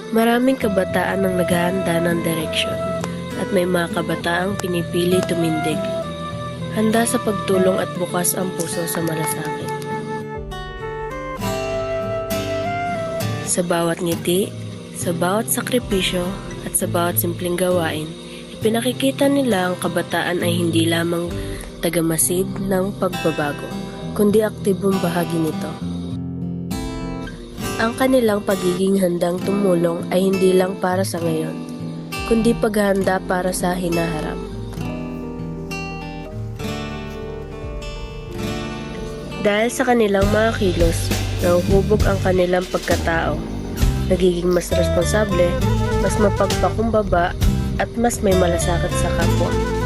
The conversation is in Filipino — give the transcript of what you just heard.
Maraming kabataan ang naghahanda ng direksyon at may mga kabataang pinipili tumindig. Handa sa pagtulong at bukas ang puso sa malasakit. Sa bawat ngiti, sa bawat sakripisyo at sa bawat simpleng gawain, ipinakikita nila ang kabataan ay hindi lamang tagamasid ng pagbabago, kundi aktibong bahagi nito. Ang kanilang pagiging handang tumulong ay hindi lang para sa ngayon, kundi paghahanda para sa hinaharap. Dahil sa kanilang mga kilos, nahuhubog ang kanilang pagkatao, nagiging mas responsable, mas mapagpakumbaba at mas may malasakit sa kapwa.